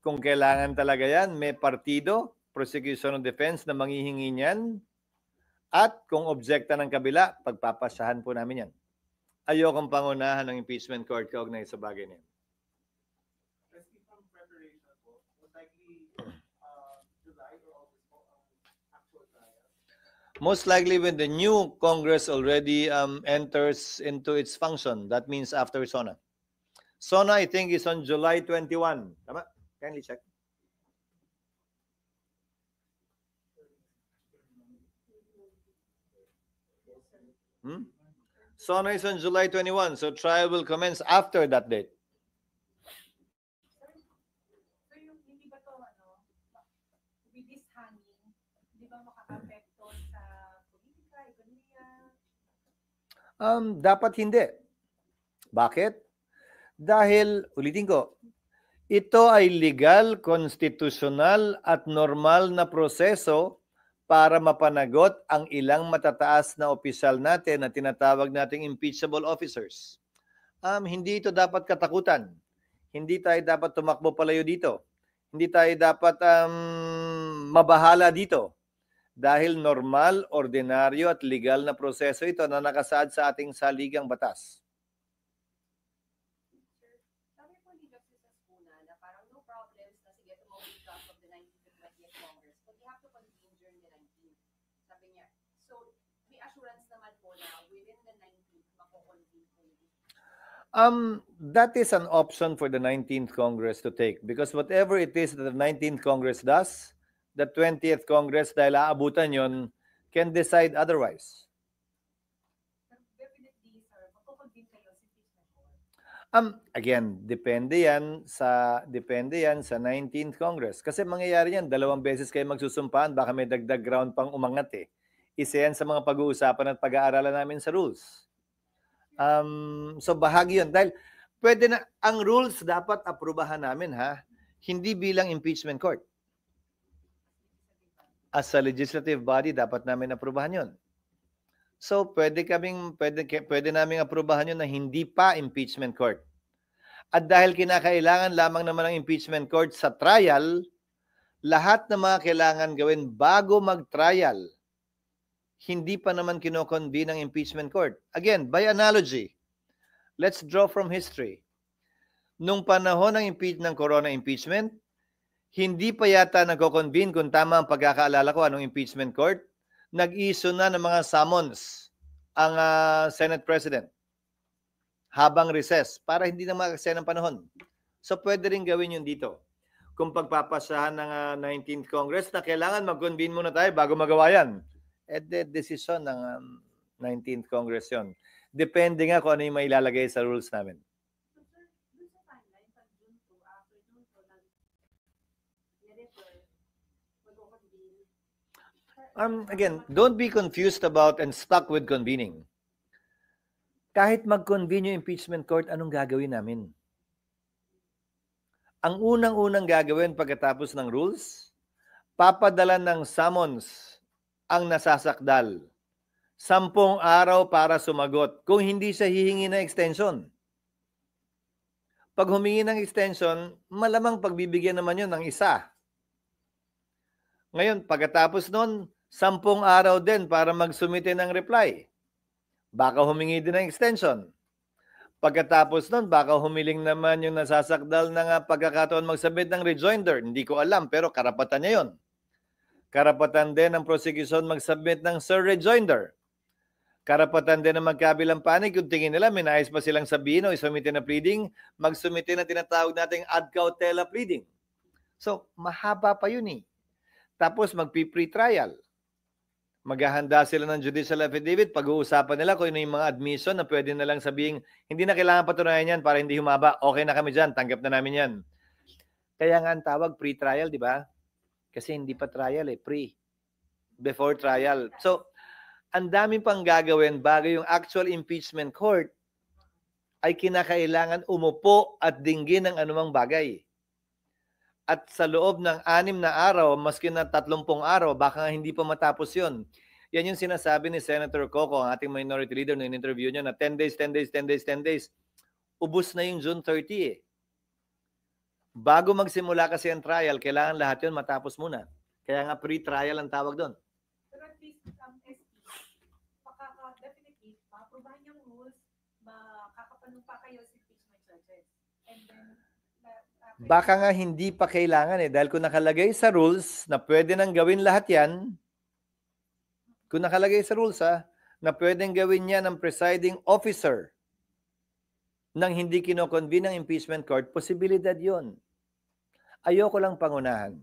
kung kailangan talaga yan, may partido, prosecution of defense na manghihingi niyan. At kung objekta ng kabila, pagpapasahan po namin yan. Ayokong pangunahan ng impeachment court kaugnay sa bagay niyan. Most likely when the new Congress already enters into its function. That means after SONA. SONA, I think, is on July 21. Tama? Kindly check. SONA is on July 21, so trial will commence after that date. So yung hindi ba to with this hanging, di ba makaka-apekto sa politika, ekonomiya? Dapat hindi. Bakit? Dahil, ulitin ko, ito ay legal, constitutional at normal na proseso para mapanagot ang ilang matataas na opisyal natin na tinatawag nating impeachable officers. Hindi ito dapat katakutan. Hindi tayo dapat tumakbo palayo dito. Hindi tayo dapat mabahala dito. Dahil normal, ordinaryo at legal na proseso ito na nakasaad sa ating saligang batas. Sabi po ni Justice Ascuna na parang no problems na sige tumawag draft of the 19th and 20th Congress, but you have to convene during the 19th. Sabi niya. So, may assurance naman po na within the 19th, mako-convene po yun. That is an option for the 19th Congress to take because whatever it is that the 19th Congress does, the 20th Congress, dahil aabutan yon, can decide otherwise. Definitely, sir, mako-convene kayo sa impeachment court. Again, depende yan sa 19th Congress. Kasi mangyayari yan, 2 beses kayo magsusumpaan, baka may dagdag ground pang umangat eh. Isa yan sa mga pag-uusapan at pag-aaralan namin sa rules. So bahagi yun. Dahil pwede na, ang rules dapat aprubahan namin ha, hindi bilang impeachment court. As a legislative body, dapat namin aprubahan yun. So pwede naming aprubahan yun na hindi pa impeachment court. At dahil kinakailangan lamang naman ng impeachment court sa trial, lahat ng mga kailangan gawin bago mag-trial, hindi pa naman kinoconvene ng impeachment court. Again, by analogy, let's draw from history. Nung panahon ng corona impeachment, hindi pa yata nagko-convene kung tama ang pagkakaalala ko anong impeachment court, nag-issue na ng mga summons ang Senate President habang recess para hindi na makakasaya ng panahon. So pwede rin gawin yun dito. Kung pagpapasahan ng 19th Congress na kailangan mag-convene muna tayo bago magawa yan, desisyon ng 19th Congress yun. Depende nga kung ano yung mailalagay sa rules namin. Again, don't be confused about and stuck with convening. Kahit mag-convene yung impeachment court, anong gagawin namin? Ang unang-unang gagawin pagkatapos ng rules, papadala ng summons ang nasasakdal. 10 araw para sumagot kung hindi siya hihingi ng extension. Pag humingi ng extension, malamang pagbibigyan naman yun ng isa. Ngayon, pagkatapos nun, 10 araw din para magsumite ng reply. Baka humingi din ng extension. Pagkatapos nun, baka humiling naman yung nasasakdal ng pagkakataon magsubmit ng rejoinder. Hindi ko alam, pero karapatan niya yun. Karapatan din ng prosecution magsubmit ng rejoinder. Karapatan din ng magkabilang panig kung tingin nila may nais pa silang sabihin o isumite na pleading, magsumite na tinatawag nating ad cautela pleading. So, mahaba pa yun eh. Tapos magpi-pre-trial. Maghahanda sila ng judicial affidavit, pag-uusapan nila kung ano yung mga admission na pwede na lang sabihin, hindi na kailangan patunayan yan para hindi humaba. Okay na kami dyan, tanggap na namin yan. Kaya nga ang tawag pre-trial, di ba? Kasi hindi pa trial eh, pre. Before trial. So, ang dami pang gagawin bago yung actual impeachment court ay kinakailangan umupo at dinggin ng anumang bagay. At sa loob ng 6 na araw, maski na 30 araw, baka hindi pa matapos yun. Yan yung sinasabi ni Senator Coco, ang ating minority leader na in-interview niya na 10 days. Ubus na yung June 30 eh. Bago magsimula kasi ang trial, kailangan lahat yun matapos muna. Kaya nga pre-trial ang tawag doon. Pero at least, SP, definitely, ma-aprobahan yung rules, makakapanumpa kayo sa impeachment judges. And then, Baka nga hindi pa kailangan dahil kung nakalagay sa rules na pwede nang gawin lahat yan, kung nakalagay sa rules na pwedeng gawin yan ng presiding officer nang hindi kinoconvene ng impeachment court, posibilidad yon. Ayoko lang pangunahan.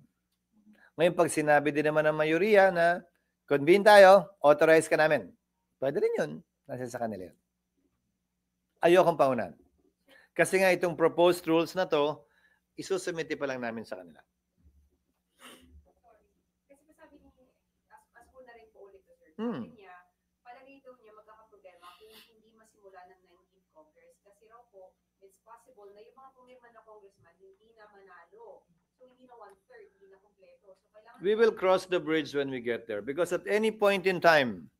Ngayon, pag sinabi din naman ng mayoriya na convene tayo, authorize ka namin. Pwede rin yun. Nasa sa kanila yun. Ayokong pangunahan. Kasi nga itong proposed rules na to, isusumiti pa lang namin sa kanila. Kasi sabi ni, as po na rin po ulit, sir, sabi niya, palagay daw niya magkakaproblema kung hindi masimula ng 19th Congress. Kasi raw po, it's possible na yung mga pumirma na congressman hindi na manalo. So hindi na 1/3, hindi na kompleto. So kailangan We will cross the bridge when we get there. Because at any point in time,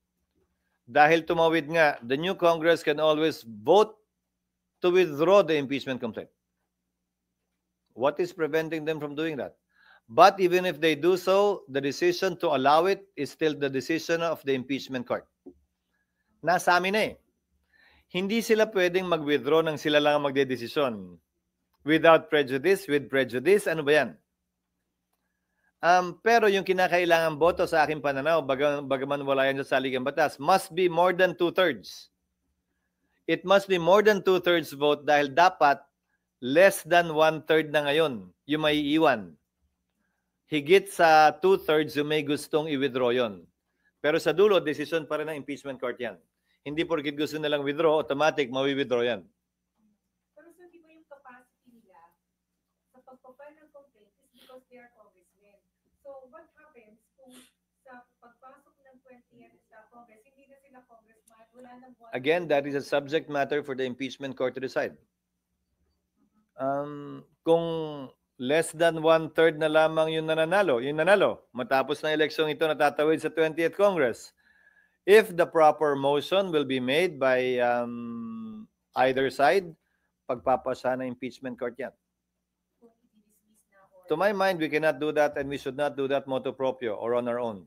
dahil tumawid nga, the new Congress can always vote to withdraw the impeachment complaint. What is preventing them from doing that? But even if they do so, the decision to allow it is still the decision of the impeachment court. Nasa amin na Hindi sila pwedeng mag-withdraw nang sila lang ang magdedesisyon. Without prejudice, with prejudice, ano ba yan? Pero yung kinakailangan boto sa aking pananaw, bagaman wala yan sa saligang batas, must be more than 2/3. It must be more than 2/3 vote dahil dapat less than 1/3 na ngayon yung may iwan. Higit sa 2/3 yung may gustong i-withdraw yon. Pero sa dulo, decision pa rin ng impeachment court yan. Hindi porkit gusto nilang withdraw, automatic mawi-withdraw yan. pero sir, di ba yung capacity nila sa pagpapile ng complaint is because they are congressmen. So what happens kung sa pagpasok ng 20th sa Congress, hindi na sila congressman, wala nang Again, that is a subject matter for the impeachment court to decide. Kung less than 1/3 na lamang yung nanalo, matapos na eleksyong ito natatawid sa 20th Congress, if the proper motion will be made by either side, pagpapasa ng impeachment court yan. To my mind, we cannot do that and we should not do that motu proprio or on our own.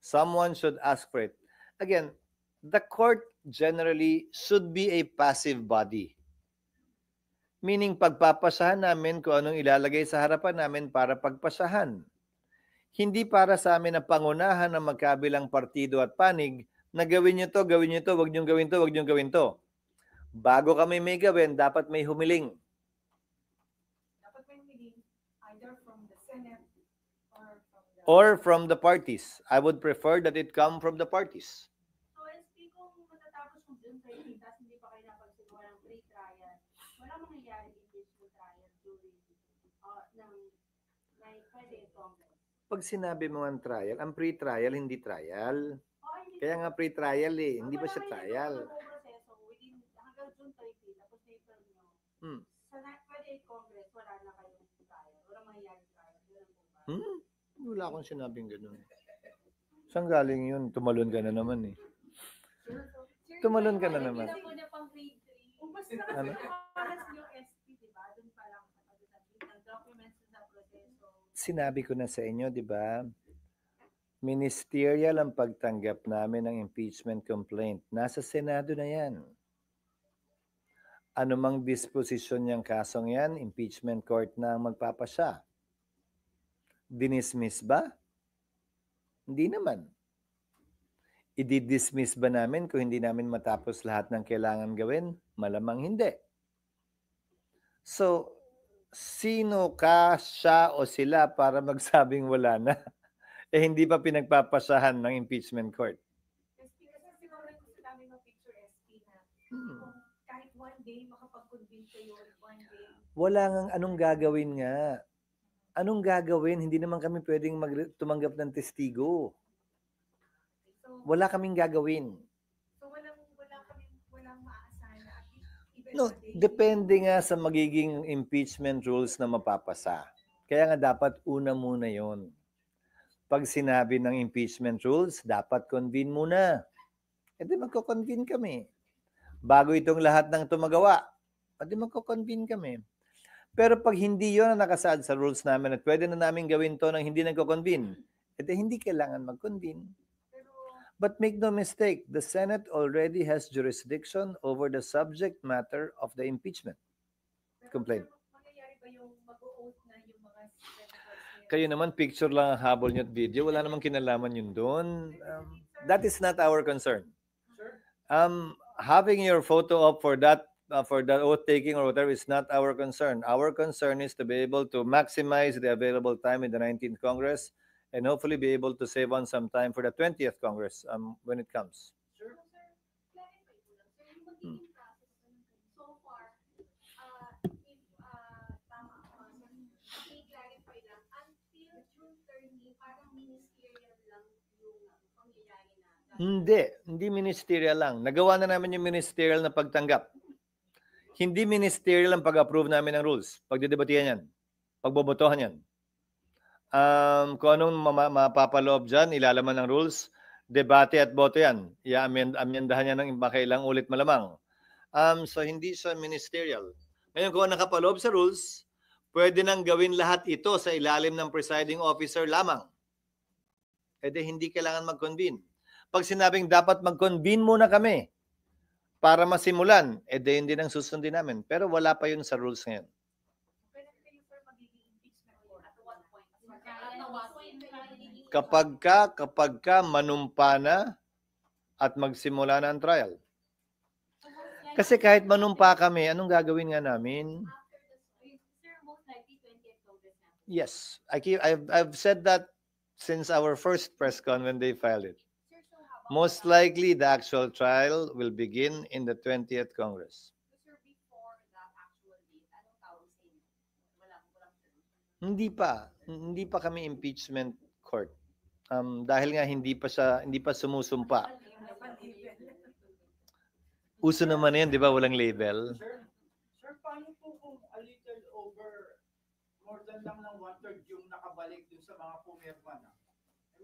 Someone should ask for it. Again, the court generally should be a passive body. Meaning, pagpapasahan namin kung anong ilalagay sa harapan namin para pagpasahan. Hindi para sa amin na pangunahan ng magkabilang partido at panig na gawin nyo to, wag nyo gawin to, wag nyo gawin to. Bago kami may gawin, dapat may humiling. Dapat may humiling either from the Senate or from the parties. I would prefer that it come from the parties. So, SP, kung matatapos mo dun sa tapos hindi pa kayo napagsimula ng pre-trial, wala mangyayari impeachment trial during ng President Congress. Pag sinabi mo ang trial, ang pre-trial, hindi trial. Kaya nga pre-trial hindi pa siya trial. Hanggang June 30, tapos April nyo. Sa President Congress, wala na kayong trial. Wala mangyayari trial. Wala akong sinabing gano'n. Saan galing yun? Tumalon ka na naman Tumalon ka na naman. Ano? Yung SP, di ba? Doon pa lang sa documents sa proseso. Sinabi ko na sa inyo, di ba? Ministerial ang pagtanggap namin ng impeachment complaint. Nasa Senado na yan. Anumang disposisyon niyang kasong yan, impeachment court na ang magpapasya. Dinismiss ba? Hindi naman. I-dismiss ba namin kung hindi namin matapos lahat ng kailangan gawin? Malamang hindi. So, sino ka, siya o sila para magsabing wala na? Hindi pa pinagpapasahan ng impeachment court. SP, kasi siguro ko sa dami ng picture SP na kahit one day makapag-convince kayo one day. Wala ngang anong gagawin nga. Anong gagawin? Hindi naman kami pwedeng tumanggap ng testigo. Wala kaming gagawin. So walang maaasahan na at least No, depende nga sa magiging impeachment rules na mapapasa. Kaya nga dapat una muna yon. Pag sinabi ng impeachment rules, dapat convene muna. Di magko-convene kami. Bago itong lahat ng tumagawa, di magko-convene kami. Pero pag hindi yun ang nakasaad sa rules namin at pwede na namin gawin to nang hindi nagko-convene, edi hindi kailangan mag-convene. But make no mistake, the Senate already has jurisdiction over the subject matter of the impeachment complaint. Mangyayari ba yung mag-o-oath na yung mga senators? Kayo naman, picture lang ang habol nyo at video. Wala namang kinalaman yun doon. That is not our concern. Having your photo up for that oath taking or whatever is not our concern. Our concern is to be able to maximize the available time in the 19th Congress and hopefully be able to save on some time for the 20th Congress when it comes. Sir, clarify ko lang. Sir, yung magiging process so far, if tama ako, i-clarify lang, until June 30, parang ministerial lang yung pangyayari na. Hindi ministerial lang. Nagawa na namin yung ministerial na pagtanggap. Hindi ministerial ang pag-approve namin ng rules. Pagdidebatihan yan. Pagbobotohan yan. Kung anong mapapaloob dyan, ilalaman ng rules, debate at boto yan. I-amyendahan yan ng makailang ulit malamang. So hindi siya ministerial. Ngayon kung nakapaloob sa rules, pwede nang gawin lahat ito sa ilalim ng presiding officer lamang. Edi hindi kailangan mag-convene. Pag sinabing dapat mag-convene muna kami para masimulan, edi hindi nang susundin namin. Pero wala pa yun sa rules ngayon. Kailan kayo, sir, magiging impeachment court? At what point? At what point? Kapag ka manumpa na at magsimula na ang trial. Kasi kahit manumpa kami, anong gagawin nga namin? Sir, most likely 20th Congress na. Yes, I've said that since our first press con when they filed it. Sir, so how about Most likely, the actual trial will begin in the 20th Congress. Sir, before that actual date, anong tawag sa inyo? Walang term. Hindi pa kami impeachment court. Dahil nga hindi pa sumusumpa. Uso naman yan, di ba? Walang label. Sir, paano po kung a little over, more than lang ng 1/3 yung nakabalik dun sa mga pumirma na?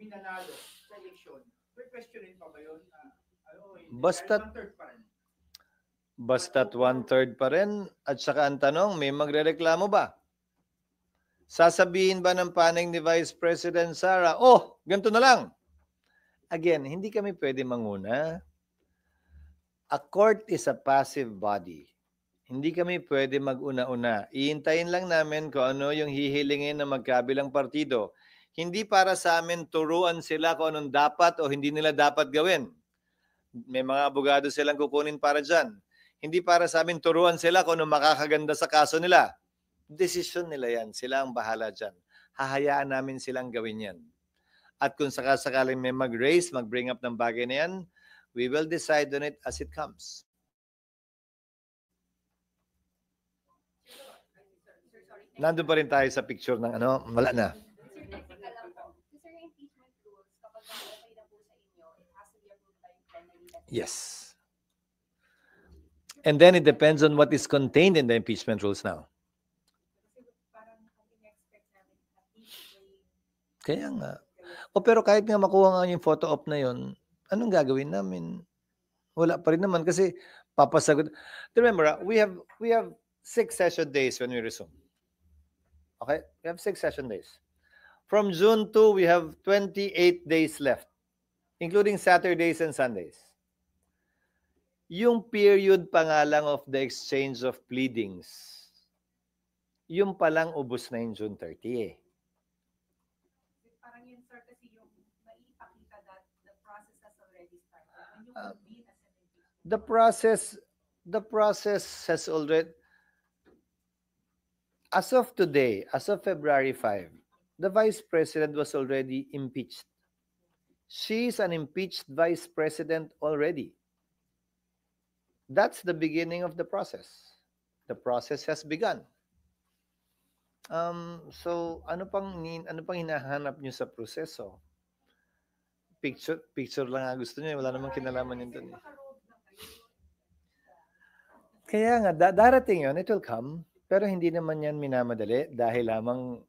Nanalo sa eleksyon. May questionin pa ba yun? Basta't 1/3 pa rin. Basta't 1/3 pa rin. At saka ang tanong, may magrereklamo ba? Sasabihin ba ng panig ni Vice President Sara, ganito na lang. Again, hindi kami pwede manguna. A court is a passive body. Hindi kami pwede mag-una-una. Iintayin lang namin kung ano yung hihilingin ng magkabilang partido. Hindi para sa amin turuan sila kung anong dapat o hindi nila dapat gawin. May mga abogado silang kukunin para dyan. Hindi para sa amin turuan sila kung anong makakaganda sa kaso nila. Desisyon nila yan. Sila ang bahala dyan. Hahayaan namin silang gawin yan. At kung sakasakaling may mag-raise, mag-bring up ng bagay na yan, we will decide on it as it comes. Nandun pa rin tayo sa picture ng wala na. Sir, technical lang po. Sir, yung impeachment rules, kapag okay na po sa inyo, it has to be approved by plenary. Yes. And then it depends on what is contained in the impeachment rules now. Kasi parang ang in-expect namin at least may Kaya nga. Pero kahit nga makuha nga yung photo op na yon, anong gagawin namin? Wala pa rin naman kasi papasagot. Remember, we have 6 session days when we resume. Okay? We have 6 session days. From June 2, we have 28 days left, including Saturdays and Sundays. Yung period pa nga lang of the exchange of pleadings, yung palang ubos na yung June 30 eh. parang yun, sir, kasi yung maipakita that the process has already started. When you convene as an impeachment. The process has already, as of today, as of February 5, the Vice President was already impeached. She is an impeached Vice President already. That's the beginning of the process. The process has begun. So ano pang hinahanap niyo sa proseso? Picture lang nga gusto niyo, wala namang kinalaman yun doon. Kaya nga darating yun, it will come, pero hindi naman yan minamadali dahil lamang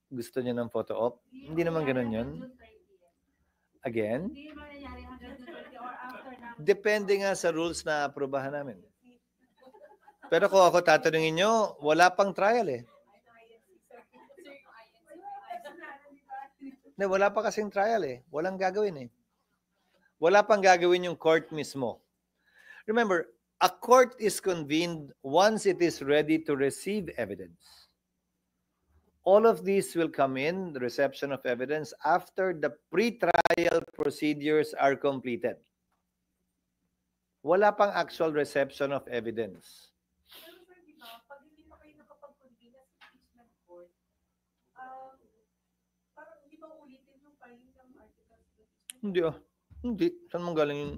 gusto niyo ng photo op. Hindi naman ganoon yun. Again, depende nga sa rules na aprobahan namin. Pero kung ako tatanungin nyo, wala pang trial eh. Hindi, wala pa kasing trial eh. Walang gagawin eh. Wala pang gagawin yung court mismo. Remember, a court is convened once it is ready to receive evidence. All of these will come in, the reception of evidence, after the pre-trial procedures are completed. Wala pang actual reception of evidence. Pero sir, di ba, pag hindi pa kayo nakapag-convene as impeachment court, parang hindi ba ulitin yung filing ng articles of impeachment? Hindi ah. Hindi. Saan mong galing yung...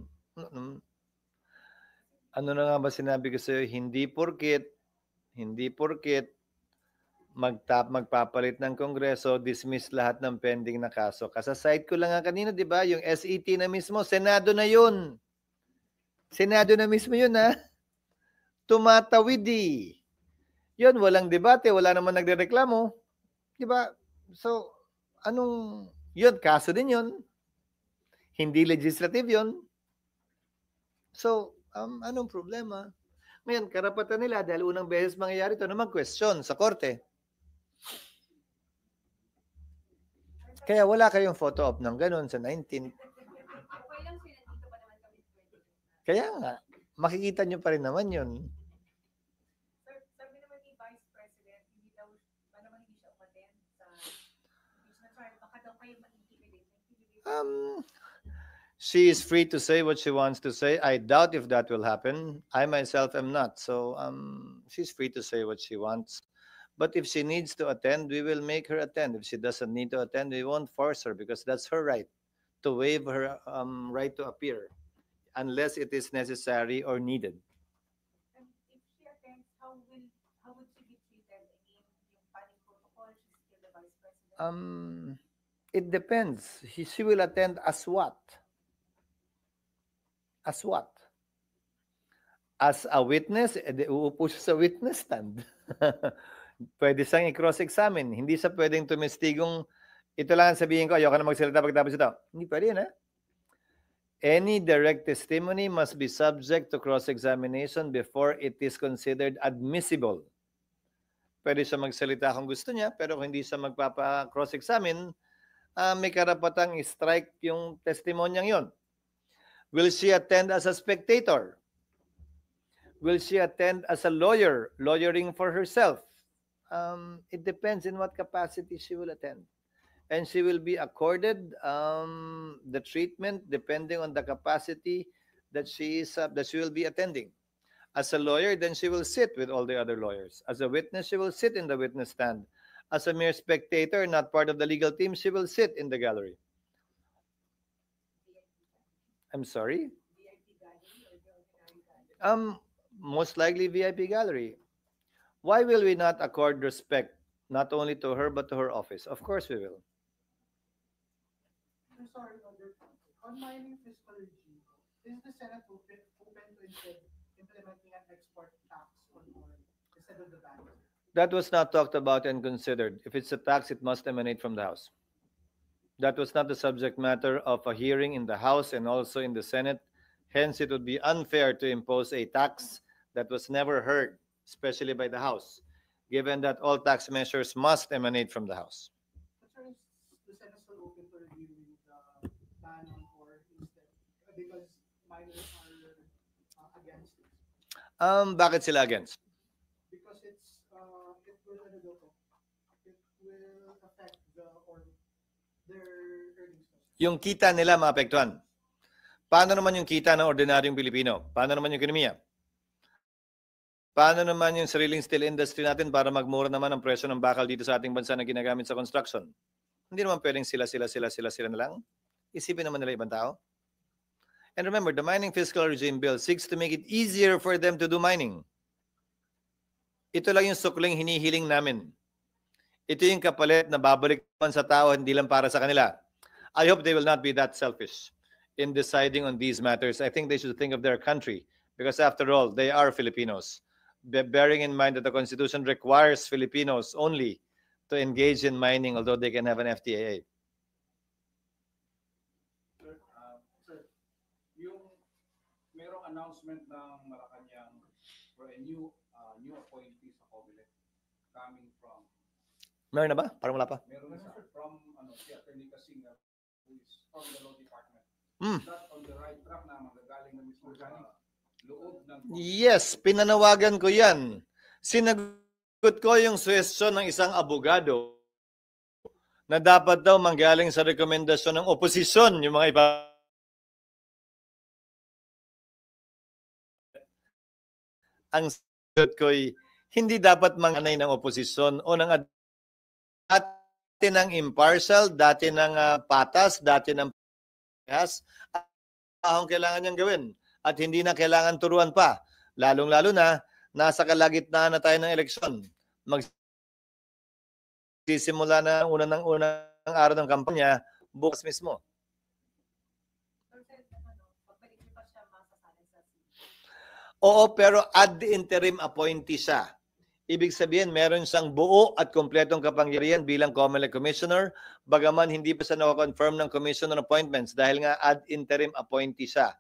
Ano na nga ba sinabi ko sa'yo? Hindi porket magpapalit ng Kongreso, dismiss lahat ng pending na kaso. Kasasite ko lang nga kanina, di ba? Yung SET na mismo, Senado na yun. Senado na mismo yun, ha? Tumatawid, eh. Yun, walang debate, wala naman nagrereklamo. Di ba? So, yun, kaso din yun. Hindi legislative yun. So, anong problema? Ngayon, karapatan nila dahil unang beses mangyayari ito na mag-question sa korte. Kaya wala kayong photo op ng ganun sa 19. Okay lang sila, dito pa naman kami 20. Kaya nga, makikita nyo pa rin naman yun. Sir, sabi naman ni Vice President, hindi daw, ba naman hindi siya umattend sa impeachment trial, baka daw kayo ma-intimidate. She is free to say what she wants to say. I doubt if that will happen. I myself am not. So she's free to say what she wants. But if she needs to attend, we will make her attend. If she doesn't need to attend, we won't force her because that's her right to waive her right to appear unless it is necessary or needed. And if she attends, how would she be treated? I mean, yung panic protocol, she's still the Vice President. It depends. She will attend as what? As what? As a witness, uupo siya sa witness stand. Pwede siyang i-cross-examine. Hindi siya pwedeng tumestigong, ito lang ang sabihin ko, ayoko na magsalita pagkatapos ito. Hindi pwede yun, ha? Any direct testimony must be subject to cross-examination before it is considered admissible. Pwede siya magsalita kung gusto niya, pero kung hindi siya magpapa-cross-examine, may karapatang strike yung testimonyang yon. Will she attend as a spectator? Will she attend as a lawyer, lawyering for herself? It depends in what capacity she will attend. And she will be accorded the treatment depending on the capacity that she will be attending. As a lawyer, then she will sit with all the other lawyers. As a witness, she will sit in the witness stand. As a mere spectator, not part of the legal team, she will sit in the gallery. I'm sorry? Most likely VIP gallery. Why will we not accord respect not only to her but to her office? Of course we will. I'm sorry, on mining fiscal regime, is the Senate open to instead implementing an export tax on oil instead of the ban? That was not talked about and considered. If it's a tax, it must emanate from the House. That was not the subject matter of a hearing in the House and also in the Senate. Hence, it would be unfair to impose a tax that was never heard, especially by the House, given that all tax measures must emanate from the House. But sir, is the Senate still open to reviewing the ban on oil instead? Because miners are against it. Bakit sila against? Because it will affect their earnings. Yung kita nila maapektuhan. Paano naman yung kita ng ordinaryong Pilipino? Paano naman yung ekonomiya? Paano naman yung sariling steel industry natin para magmura naman ang presyo ng bakal dito sa ating bansa na ginagamit sa construction? Hindi naman pwedeng sila na lang. Isipin naman nila ibang tao. And remember, the Mining Fiscal Regime Bill seeks to make it easier for them to do mining. Ito lang yung sukling hinihiling namin. Ito yung kapalit na babalik naman sa tao, hindi lang para sa kanila. I hope they will not be that selfish in deciding on these matters. I think they should think of their country because after all, they are Filipinos. Bearing in mind that the Constitution requires Filipinos only to engage in mining, although they can have an FTAA. Sir, yung merong announcement ng Malacanang for a new new appointees sa COMELEC coming from, Meron na ba? Parang wala pa. meron isa from, si Atty. Kasinga, who is from the law department. Hmm. Is that on the right track na magagaling na mismo sa loob ng Yes, pinanawagan ko yan. Sinagot ko yung suwestyon ng isang abogado na dapat daw manggaling sa rekomendasyon ng oposisyon yung mga iba. Ang sagot ko ay hindi dapat manganay ng oposisyon o ng dati ng impartial, dati ng patas, dati ng parehas, ang kailangan niyang gawin. At hindi na kailangan turuan pa. Lalong-lalo na, nasa kalagitnaan na tayo ng eleksyon. Magsisimula na unang araw ng kampanya, bukas mismo. Oo, pero ad interim appointee siya. Ibig sabihin, meron siyang buo at kompletong kapangyarihan bilang COMELEC Commissioner, bagaman hindi pa siya nako-confirm ng Commissioner appointments dahil nga ad interim appointee siya.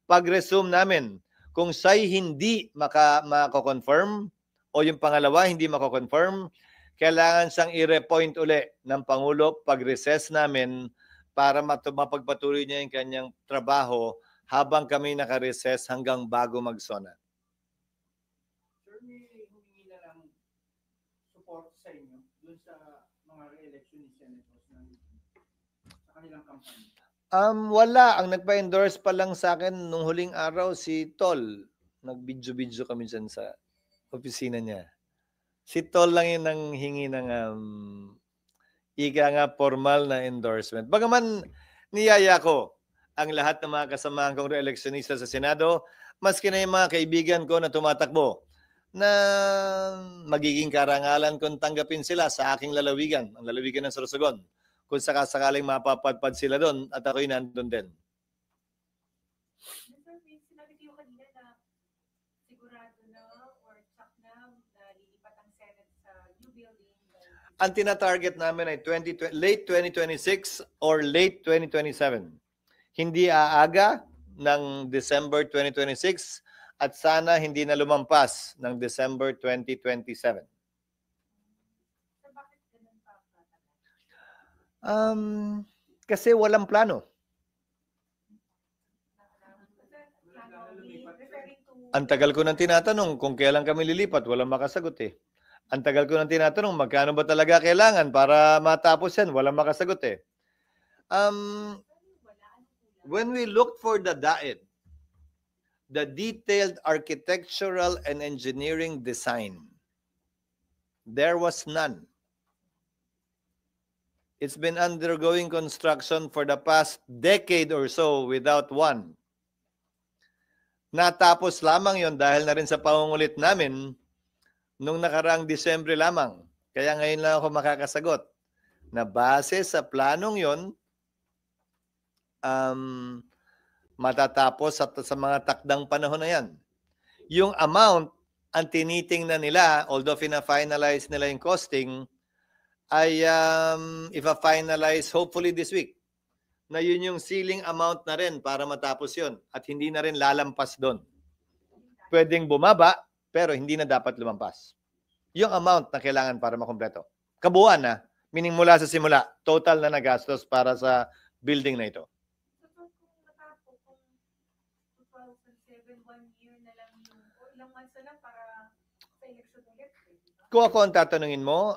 Pag-resume namin, kung siya'y hindi mako-confirm o yung pangalawa hindi mako-confirm, kailangan siyang i-repoint uli ng Pangulo pag-recess namin para mapagpatuloy niya yung kanyang trabaho habang kami naka-recess hanggang bago mag-SONA. Sir, may humingi na lang support sa inyo dun sa mga re-election ni Senators sa kanilang kampanya. Wala. Ang nagpa-endorse pa lang sa akin nung huling araw si Tol. Nag-video-video kami dyan sa opisina niya. Si Tol lang yun ang hingi ng ika nga formal na endorsement. Bagaman niyaya ko ang lahat ng mga kasamahan kong re-electionista sa Senado, maski na yung mga kaibigan ko na tumatakbo, na magiging karangalan kung tanggapin sila sa aking lalawigan, ang lalawigan ng Sorsogon. Kung sakasakaling mapapadpad sila doon at ako'y nandun din. Sir, may sinabi kayo kanina na sigurado na or check na lilipat ang Senate sa new building. Ang tina-target namin ay late 2026 or late 2027. Hindi aaga ng December 2026 at sana hindi na lumampas ng December 2027. Sir, bakit ganun pa? Kasi walang plano. Ang tagal ko nang tinatanong kung kailan kami lilipat, walang makasagot eh. Ang tagal ko nang tinatanong magkano ba talaga kailangan para matapos yan, walang makasagot eh. When we looked for the DAED, the detailed architectural and engineering design, there was none. It's been undergoing construction for the past decade or so without one. Natapos lamang yon dahil na rin sa pangungulit namin nung nakaraang Disyembre lamang. Kaya ngayon lang ako makakasagot na base sa planong yon, matatapos sa mga takdang panahon na yan. Yung amount, ang tinitingnan nila, although fina-finalize nila yung costing, ay ipa-finalize hopefully this week. Na yun yung ceiling amount na rin para matapos yun. At hindi na rin lalampas doon. Pwedeng bumaba, pero hindi na dapat lumampas. Yung amount na kailangan para makumpleto. Kabuuan na, meaning mula sa simula, total na nagastos para sa building na ito. So, kung natapos, kung 2007, 1 year na lang yung, o ilang months na lang para sa election ulit. Kung ako ang tatanungin mo,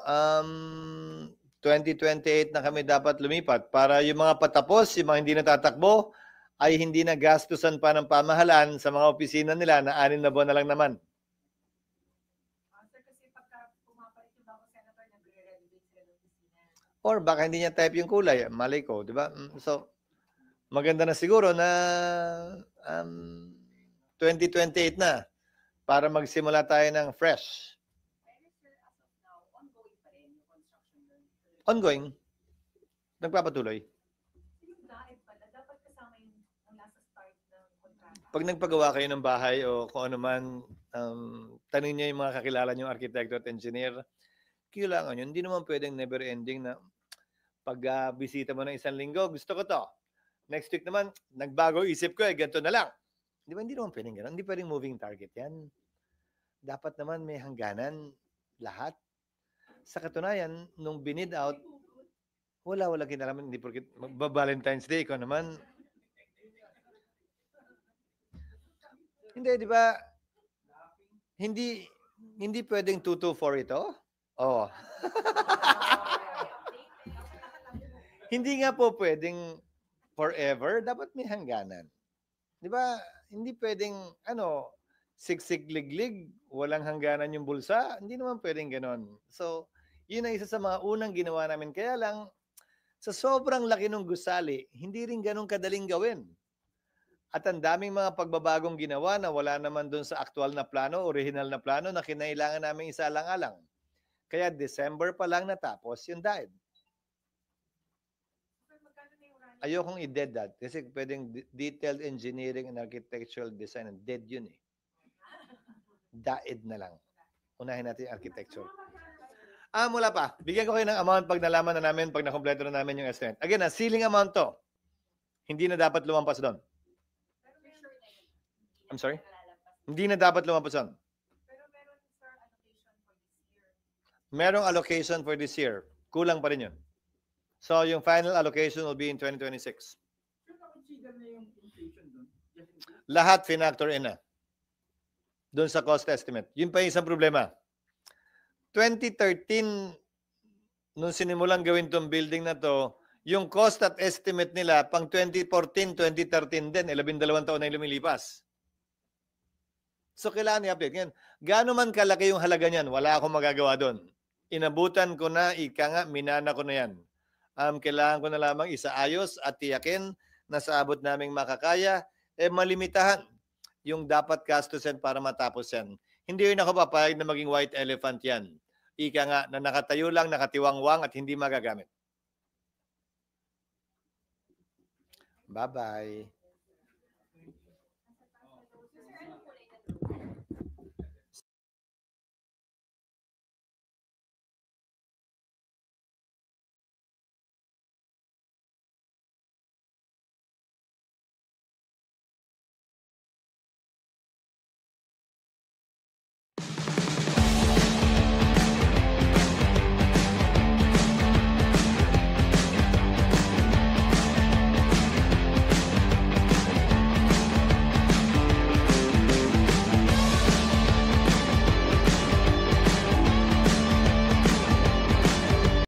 2028 na kami dapat lumipat para yung mga patapos, yung mga hindi natatakbo, ay hindi na gastusan pa ng pamahalaan sa mga opisina nila na 6 na buwan na lang naman. Sir, kasi pagka pumapalit yung bago senator, nagre-renovate sila ng opisina. Or baka hindi niya type yung kulay, malay ko, di ba? So, maganda na siguro na 2028 na para magsimula tayo ng fresh. Pero sir, as of now, ongoing pa rin yung construction doon. Ongoing. Nagpapatuloy. Yung DAED pala, dapat kasama yung nasa start ng kontrata. Pag nagpagawa kayo ng bahay o kung ano man, tanong niya yung mga kakilala niyong arkitekto at engineer, kailangan yun. Hindi naman pwedeng never ending na pag bisita mo ng 1 linggo, gusto ko to. Next week naman, nagbago isip ko ganito na lang. Di ba? Hindi naman pwedeng gano'n. Hindi pwedeng moving target yan. dapat naman may hangganan lahat. Sa katunayan, nung binid out, wala kinalaman. Hindi porket Valentine's Day ko naman. Hindi, di ba? Hindi pwedeng 224 ito? Oh. Hindi nga po pwedeng forever. Dapat may hangganan. Di ba? Hindi pwedeng, siksik-liglig, walang hangganan yung bulsa. Hindi naman pwedeng ganon. So, yun ang isa sa mga unang ginawa namin. Kaya lang, sa sobrang laki ng gusali, hindi rin ganun kadaling gawin. At ang daming mga pagbabagong ginawa na wala naman doon sa aktual na plano, original na plano na kinailangan namin isalang-alang. Kaya December pa lang natapos yung DAED. Ayokong i-dead that kasi pwedeng detailed engineering and architectural design. Dead yun eh. DAED na lang. Unahin natin yung architecture. Mula pa. Bigyan ko kayo ng amount pag nalaman na namin, pag nakompleto na namin yung estimate. Again, ceiling amount to. Hindi na dapat lumampas doon. I'm sorry? Hindi na dapat lumampas doon. Merong allocation for this year. Kulang pa rin yun. So, yung final allocation will be in 2026. Consider na yung inflation doon. Lahat finactor in na. Doon sa cost estimate. Yun pa yung isang problema. 2013, nung sinimulan gawin tong building na to, yung cost at estimate nila pang 2014, 2013 din, 12 taon na lumilipas. So, kailangan i-update. Ngayon, gaano man kalaki yung halaga niyan, wala akong magagawa doon. Inabutan ko na, ika nga, minana ko na yan. Kailangan ko na lamang isaayos at tiyakin na sa abot naming makakaya, malimitahan yung dapat gastusin para matapos yan. Hindi rin ako papayag na maging white elephant yan. Ika nga, na nakatayo lang, nakatiwangwang at hindi magagamit. Bye-bye.